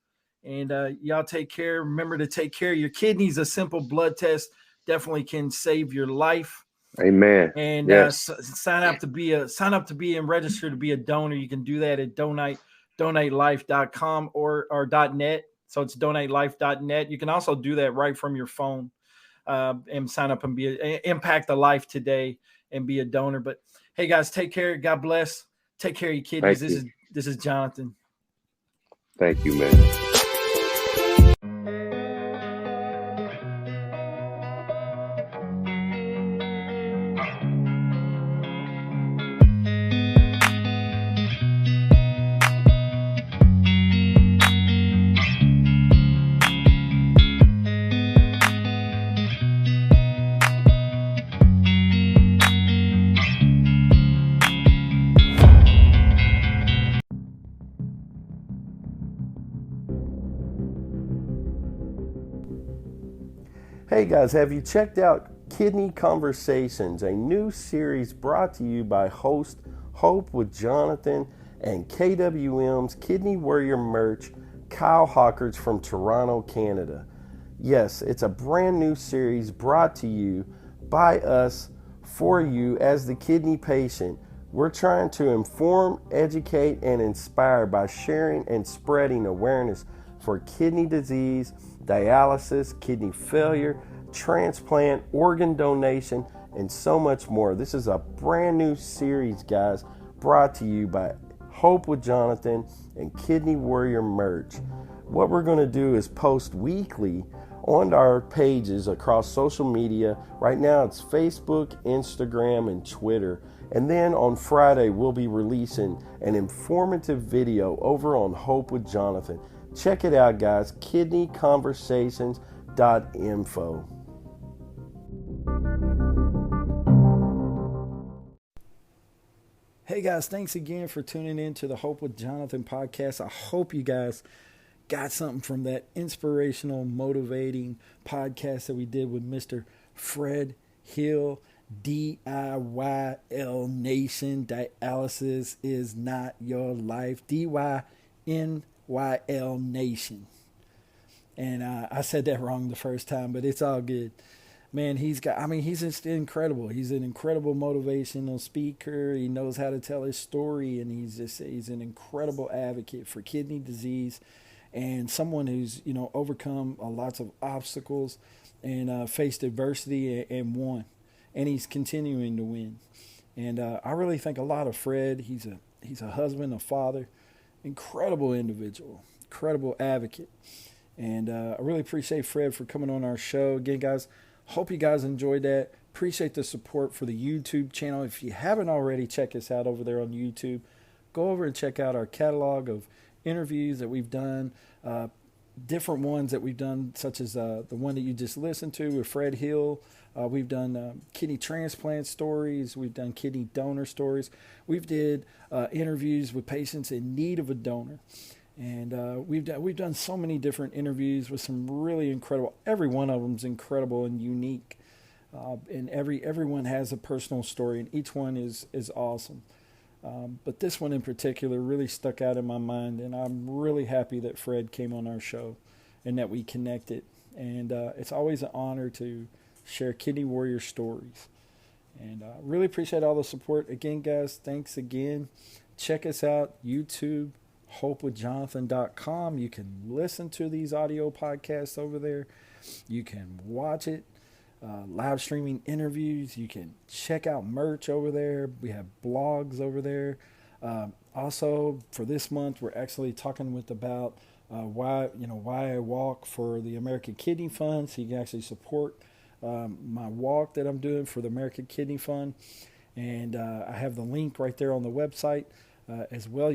And y'all take care. Remember to take care of your kidneys. A simple blood test definitely can save your life. Amen. And sign up to be and register to be a donor. You can do that at donatelife.com or .net. So it's donatelife.net. You can also do that right from your phone and sign up and impact the life today and be a donor. But hey guys, take care. God bless. Take care of your kidneys. This is Jonathan. Thank you, man. Hey guys, have you checked out Kidney Conversations, a new series brought to you by host Hope with Jonathan and KWM's Kidney Warrior merch, Kyle Hawkers from Toronto, Canada. Yes, it's a brand new series brought to you by us for you as the kidney patient. We're trying to inform, educate, and inspire by sharing and spreading awareness for kidney disease, dialysis, kidney failure, transplant, organ donation, and so much more. This is a brand new series, guys, brought to you by Hope with Jonathan and Kidney Warrior merch. What we're going to do is post weekly on our pages across social media. Right now it's Facebook, Instagram, and Twitter. And then on Friday, we'll be releasing an informative video over on Hope with Jonathan. Check it out, guys. kidneyconversations.info. Hey guys, thanks again for tuning in to the Hope with Jonathan podcast. I hope you guys got something from that inspirational, motivating podcast that we did with Mr. Fred Hill, DIYL Nation. Dialysis is not your life. DYNYL Nation. And I said that wrong the first time, but it's all good. Man, he's just incredible. He's an incredible motivational speaker. He knows how to tell his story, and he's an incredible advocate for kidney disease and someone who's, overcome lots of obstacles and faced adversity and won. And he's continuing to win. And I really think a lot of Fred. He's a husband, a father, incredible individual, incredible advocate. And I really appreciate Fred for coming on our show. Again, guys, hope you guys enjoyed that. Appreciate the support for the YouTube channel. If you haven't already, check us out over there on YouTube. Go over and check out our catalog of interviews that we've done, different ones that we've done, such as the one that you just listened to with Fred Hill. We've done kidney transplant stories. We've done kidney donor stories. We've did interviews with patients in need of a donor. And we've done so many different interviews with some really incredible. Every one of them is incredible and unique, and everyone has a personal story, and each one is awesome. But this one in particular really stuck out in my mind, and I'm really happy that Fred came on our show, and that we connected. And it's always an honor to share Kidney Warrior stories. And really appreciate all the support. Again, guys, thanks again. Check us out, YouTube. hopewithjonathan.com. You can listen to these audio podcasts over there. You can watch it, live streaming interviews. You can check out merch over there. We have blogs over there. Also, for this month, we're actually talking about why I walk for the American Kidney Fund, so you can actually support my walk that I'm doing for the American Kidney Fund. And I have the link right there on the website. As well,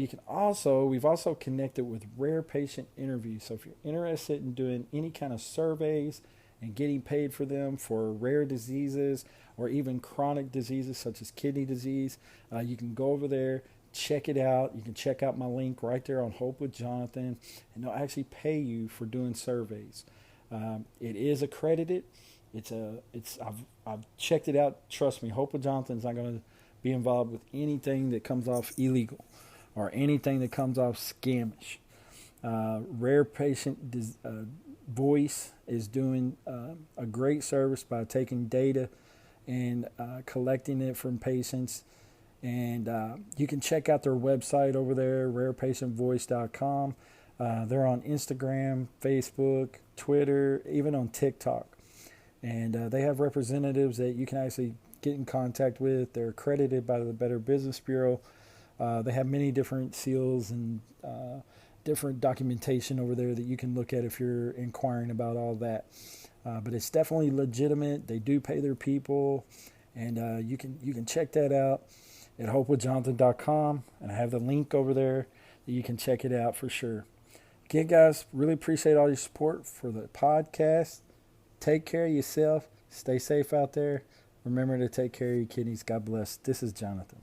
we've also connected with rare patient interviews. So if you're interested in doing any kind of surveys and getting paid for them for rare diseases or even chronic diseases such as kidney disease, you can go over there, check it out. You can check out my link right there on Hope with Jonathan, and they'll actually pay you for doing surveys. It is accredited. I've checked it out. Trust me, Hope with Jonathan's not going to be involved with anything that comes off illegal or anything that comes off scamish. Rare Patient Voice is doing a great service by taking data and collecting it from patients. And you can check out their website over there, rarepatientvoice.com. They're on Instagram, Facebook, Twitter, even on TikTok. And they have representatives that you can actually get in contact with. They're accredited by the Better Business Bureau. They have many different seals and different documentation over there that you can look at if you're inquiring about all that. But it's definitely legitimate. They do pay their people, and you can check that out at hopewithjonathan.com, and I have the link over there that you can check it out for sure. Again, guys, really appreciate all your support for the podcast. Take care of yourself. Stay safe out there. Remember to take care of your kidneys. God bless. This is Jonathan.